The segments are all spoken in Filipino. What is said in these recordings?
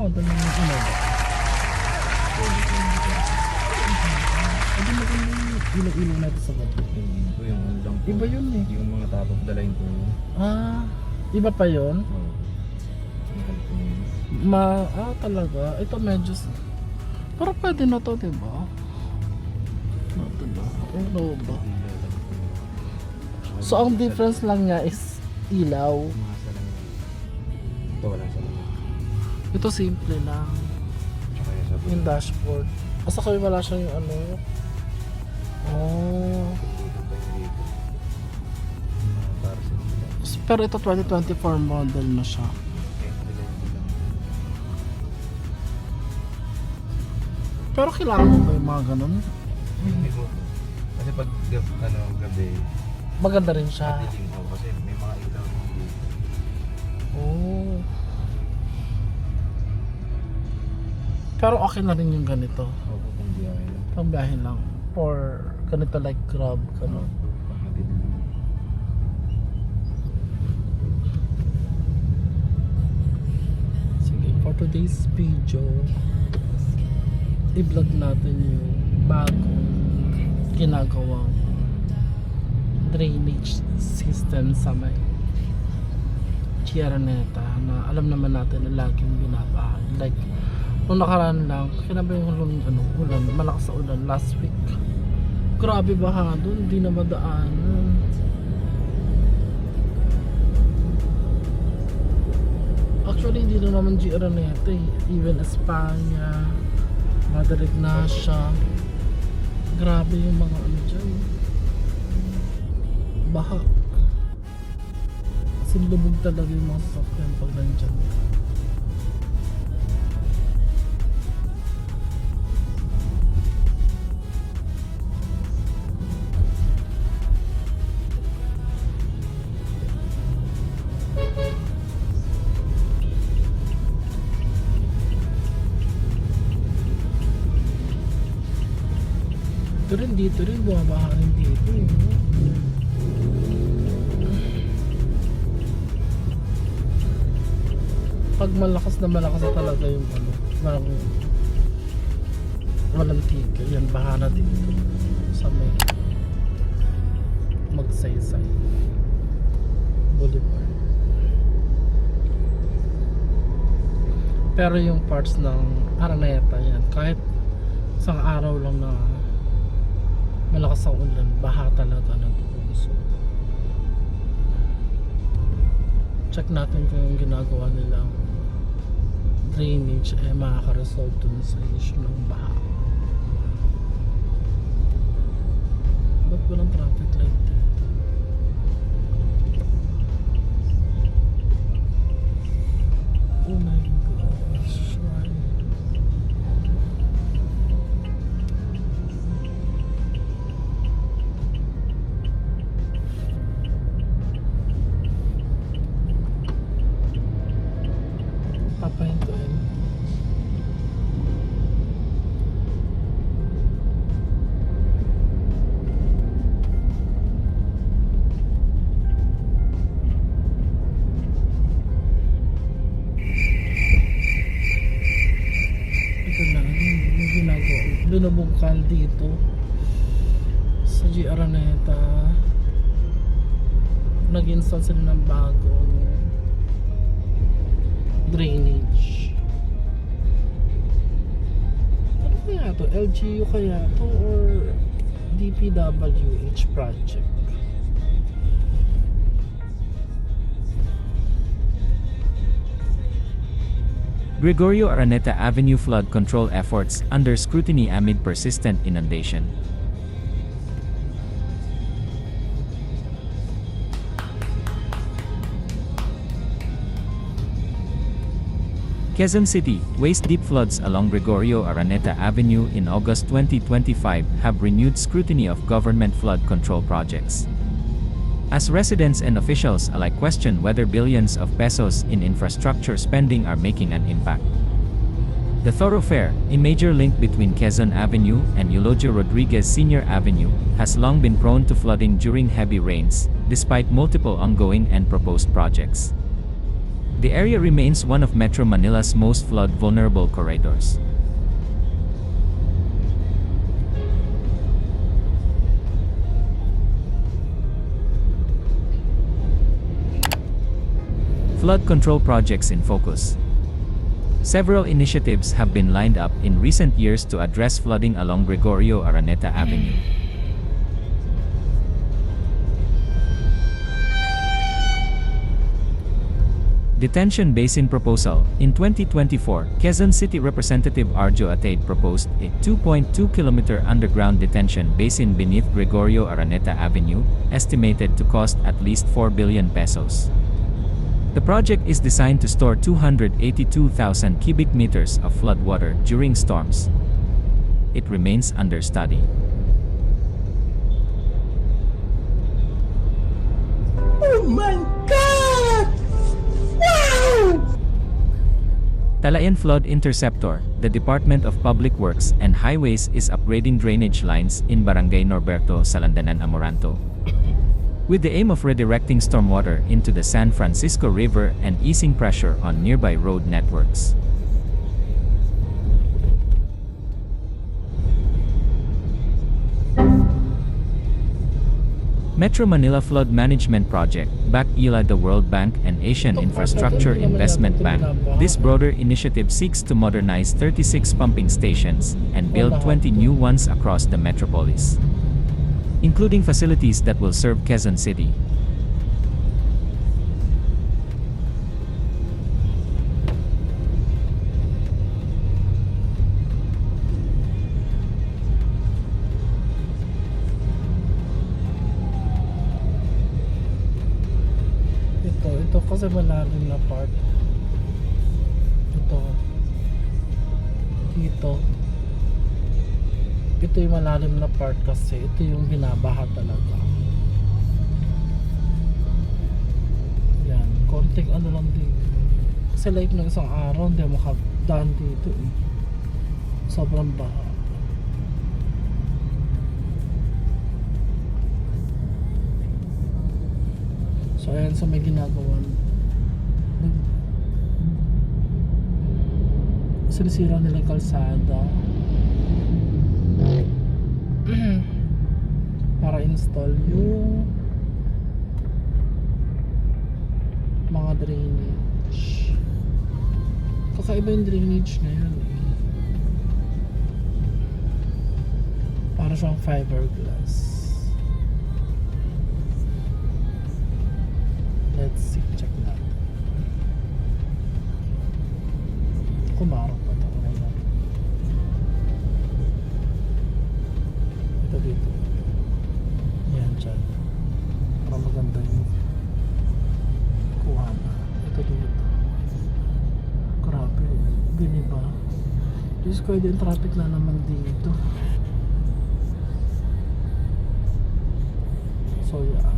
model ng Innova? Hindi maganda yung ilaw-ilaw natin sa baba. Yung ano lang po. Iba yun eh. Yung mga top of the line po. Iba pa yun? Oh. Ang galit Talaga. Ito medyo... Pero pwede na to, diba? Ito ba? Ano ba? So, ang difference lang niya is ilaw. Masa lang yun. Ito wala sa mga. Ito simple lang. Tsaka yung sa Yung dashboard. Asa kayo wala siya yung ano? Oh. Pero ito 2024 model na siya. Pero kailangan mo ba yung mga ganun? Hindi ko. Kasi pag gabi, Maganda rin siya. madilim ko kasi may mga ilaw dito. Oh. Pero okay na rin yung ganito. Opo, pang biyahe lang. Pangbiyahe lang. Or ganito like Grab, ganun. Pag madilim. Sige, for today's video, i-vlog natin yung bagong ginagawang drainage system sa may Chiaraneta na alam naman natin na laging binabahan. Like, nung nakaraan lang, kinaba yung ulan, malakas na ulan last week. Grabe baha doon, hindi na madaanan. Actually, hindi na naman Chiaraneta eh. Even Espanya, Madre Ignacia. Grabe yung mga ano dyan. Baha. Kasi lubog talaga yung mga sasakyan pag nandyan. Pero dito rin, bumabaha rin dito eh. Pag malakas na talaga yung ano, walang tigil, yan baha na dito sa may Magsaysay Boulevard. Pero yung parts ng Araneta yan, kahit isang araw lang na malakas ang ulan, baha talaga na doon. So, check natin kung yung ginagawa nilang drainage makaka-resolve dun sa issue ng baha. Ba't walang traffic light dito? Oh my gosh, why? Papahintuin. Ito na, yung ginagawa. Binubungkal dito sa G. Araneta. Nag-install sila ng bagong drainage. Ano kaya to? LGU kaya to or DPWH project? Gregorio Araneta Avenue flood control efforts under scrutiny amid persistent inundation. Quezon City, waist-deep floods along Gregorio Araneta Avenue in August 2025 have renewed scrutiny of government flood control projects. As residents and officials alike question whether billions of pesos in infrastructure spending are making an impact. The thoroughfare, a major link between Quezon Avenue and Eulogio Rodriguez Sr. Avenue, has long been prone to flooding during heavy rains, despite multiple ongoing and proposed projects. The area remains one of Metro Manila's most flood-vulnerable corridors. Flood control projects in focus. Several initiatives have been lined up in recent years to address flooding along Gregorio Araneta Avenue. Detention Basin Proposal. In 2024, Quezon City Representative Arjo Ataid proposed a 2.2-kilometer underground detention basin beneath Gregorio Araneta Avenue, estimated to cost at least 4 billion pesos. The project is designed to store 282,000 cubic meters of floodwater during storms. It remains under study. Oh my God! Wow! Talayan Flood Interceptor. The Department of Public Works and Highways is upgrading drainage lines in Barangay Norberto, Salandanan, Amoranto, with the aim of redirecting stormwater into the San Francisco River and easing pressure on nearby road networks. Metro Manila Flood Management Project, BACILA, the World Bank and Asian Infrastructure Investment Bank. This broader initiative seeks to modernize 36 pumping stations and build 20 new ones across the metropolis, including facilities that will serve Quezon City. Ito kasi malalim na part. Ito. Dito. Ito yung malalim na part kasi ito yung binabaha talaga. Yan, konting ano lang dito. Kasi like ng isang araw hindi makadaan dito eh. Sobrang baha. So ayan, sa may ginagawa, sinisira nila yung kalsada para install yung mga drainage. Kakaiba yung drainage na yun eh. Para siyang fiberglass. Let's see, check natin. Kumarap pa ito. Ito dito. Yan dyan. Para maganda yung kuha na. Ito dito. Grabe. Biniba. Diyos ko, yung traffic na naman dito. So yeah.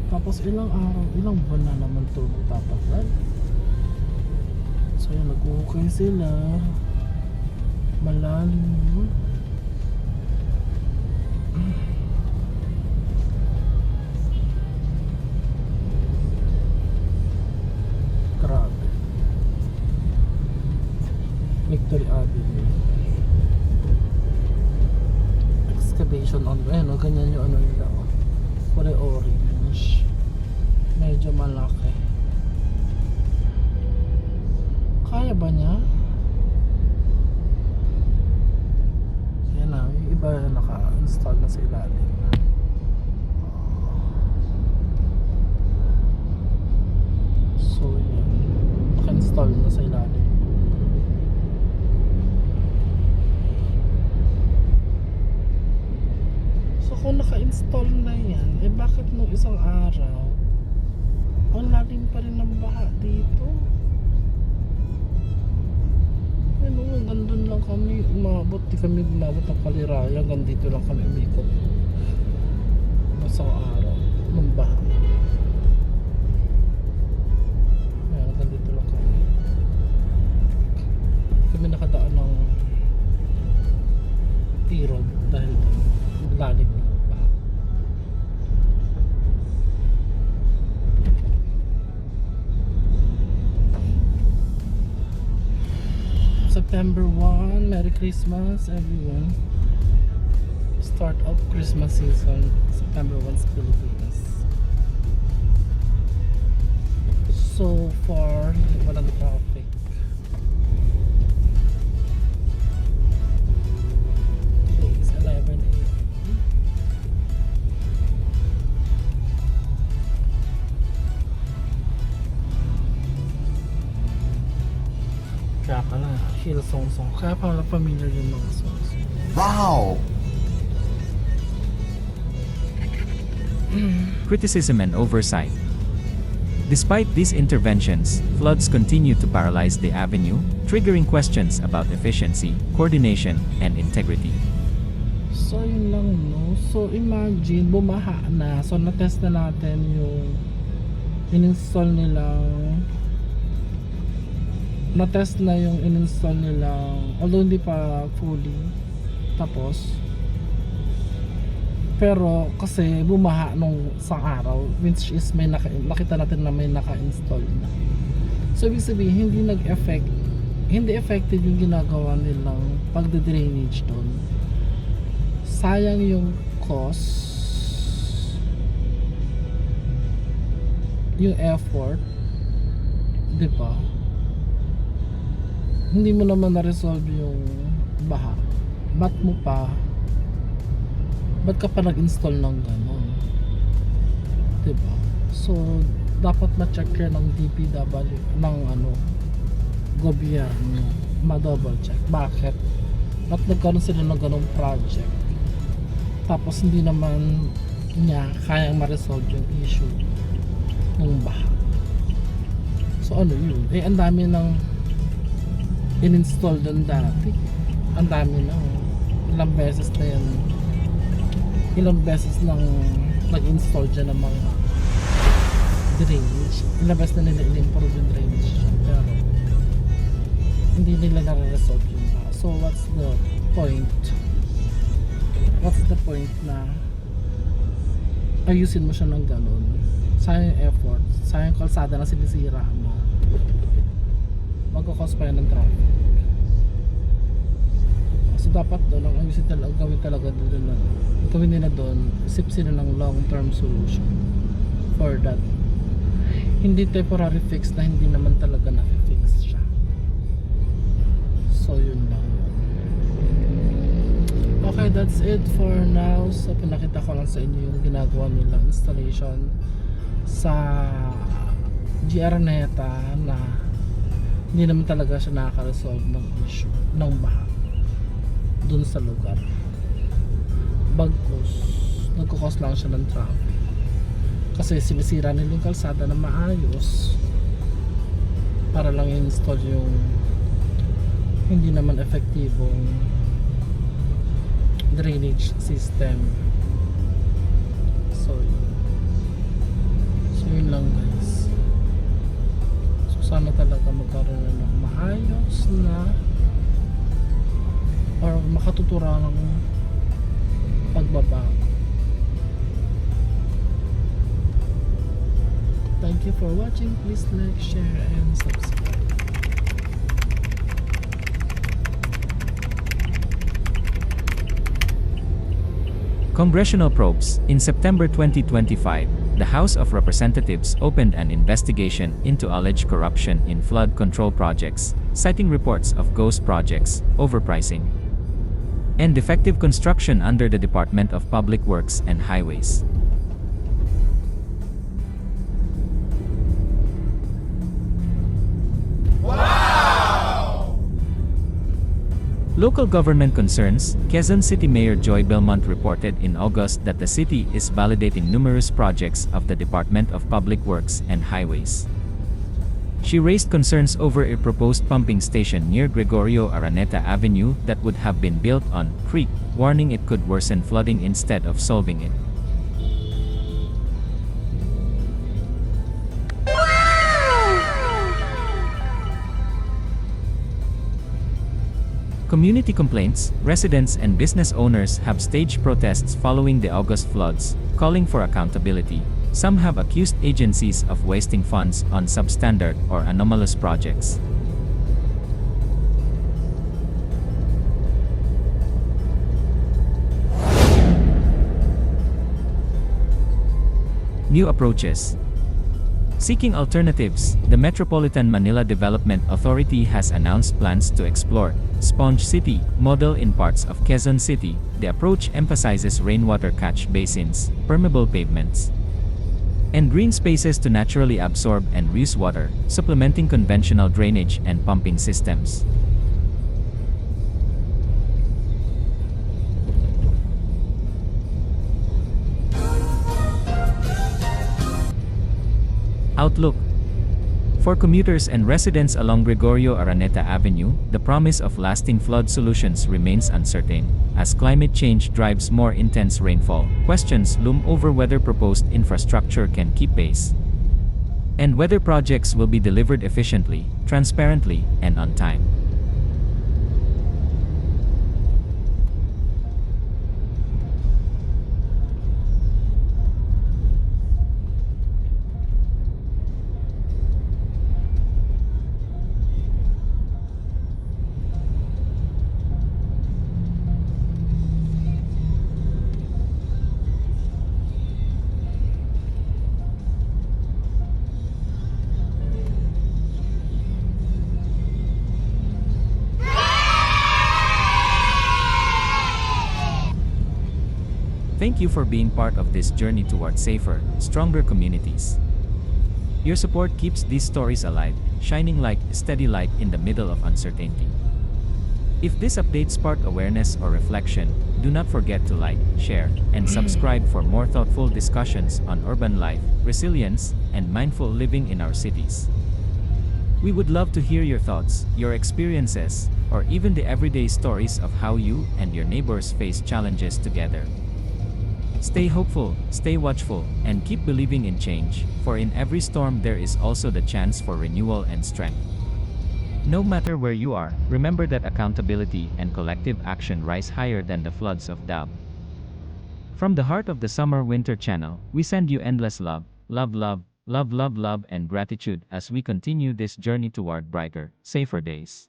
Tapos ilang araw, ilang buwan na naman ito magtatagal. So yan, nag-ukay sila. Malalim. Grabe. Victory Avenue. Excavation on, ayun o, ganyan yung ano nila o. Kulay orange. Medyo malaki. Kaya ba niya? Yan na, yung iba na naka-install na sa ilalim. So yan, naka-install na sa ilalim. So kung naka-install na yan, eh bakit nung isang araw ang lalim pa rin ng baha dito? Ano, hanggang doon lang kami umabot. Di kami umabot ng Kaliraya. Hanggang dito lang kami umikot. Isang araw ng baha. Ayan, hanggang dito lang kami. Kami nakadaan ng T-Road dahil lalim ng baha. September 1. Merry Christmas, everyone. Start of Christmas season, September 1 sa Pilipinas. So far, walang traffic. Today is 11 a.m. Kaya pala, Hill Song Song. Kaya pala familiar yung mga songs. Wow! Criticism and oversight. Despite these interventions, floods continue to paralyze the avenue, triggering questions about efficiency, coordination, and integrity. So yun lang, no? So imagine, bumaha na. So na-test na natin yung in-install nilang na-test na yung in-install nilang, although hindi pa fully tapos, pero kasi bumaha nung isang araw, which is may nakita natin na may naka-install na. So ibig sabihin, hindi effective yung ginagawa nilang pagde-drainage doon. Sayang yung cost, yung effort, di ba? Hindi mo naman na-resolve yung baha. Ba't ka pa nag-install ng gano'n? Diba? So, dapat ma-check yan ng DPW, ng gobyerno. Ma-double check. Bakit? Ba't nagkaroon sila ng gano'ng project? Tapos hindi naman niya kayang ma-resolve yung issue ng baha. So, ano yun? Ang dami ng in-install doon dati. Ang dami na. Ilang beses na yan. Ilang beses nang nag-install dyan ng mga drainage. Ilang beses na nila in-improve yung drainage dyan. Pero hindi nila nare-resolve yun ba. So what's the point? What's the point na ayusin mo siya ng ganun? Sayang yung effort. Sayang yung kalsada na sinisira mo. Magkakos pa yan ng traffic. So dapat doon ang ayusin talaga, gawin talaga doon na gawin nila doon, isip sila ng long term solution for that. Hindi temporary fix na hindi naman talaga na-fix siya. So yun lang. Okay, that's it for now. So pinakita ko lang sa inyo yung ginagawa nilang installation sa GR Neta na hindi naman talaga siya nakaka-resolve ng issue ng baha dun sa lugar. Bagkus, nagkukos lang siya ng traffic kasi sinisira nila yung kalsada na maayos para lang i-install yung hindi naman epektibong drainage system. So yun lang guys. So sana talaga magkaroon na ng maayos na or makatutura ng pagbabago. Thank you for watching. Please like, share, and subscribe. Congressional probes. In September 2025, the House of Representatives opened an investigation into alleged corruption in flood control projects, citing reports of ghost projects, overpricing, and defective construction under the Department of Public Works and Highways. Local government concerns. Quezon City Mayor Joy Belmont reported in August that the city is validating numerous projects of the Department of Public Works and Highways. She raised concerns over a proposed pumping station near Gregorio Araneta Avenue that would have been built on creek, warning it could worsen flooding instead of solving it. Community complaints. Residents and business owners have staged protests following the August floods, calling for accountability. Some have accused agencies of wasting funds on substandard or anomalous projects. New approaches. Seeking alternatives, the Metropolitan Manila Development Authority has announced plans to explore Sponge City model in parts of Quezon City. The approach emphasizes rainwater catch basins, permeable pavements, and green spaces to naturally absorb and reuse water, supplementing conventional drainage and pumping systems. Outlook. For commuters and residents along Gregorio Araneta Avenue, the promise of lasting flood solutions remains uncertain. As climate change drives more intense rainfall, questions loom over whether proposed infrastructure can keep pace, and whether projects will be delivered efficiently, transparently, and on time. Thank you for being part of this journey toward safer, stronger communities. Your support keeps these stories alive, shining like a steady light in the middle of uncertainty. If this update sparked awareness or reflection, do not forget to like, share, and subscribe for more thoughtful discussions on urban life, resilience, and mindful living in our cities. We would love to hear your thoughts, your experiences, or even the everyday stories of how you and your neighbors face challenges together. Stay hopeful, stay watchful, and keep believing in change, for in every storm there is also the chance for renewal and strength. No matter where you are, remember that accountability and collective action rise higher than the floods of doubt. From the heart of the Summer-Winter Channel, we send you endless love, love, and gratitude as we continue this journey toward brighter, safer days.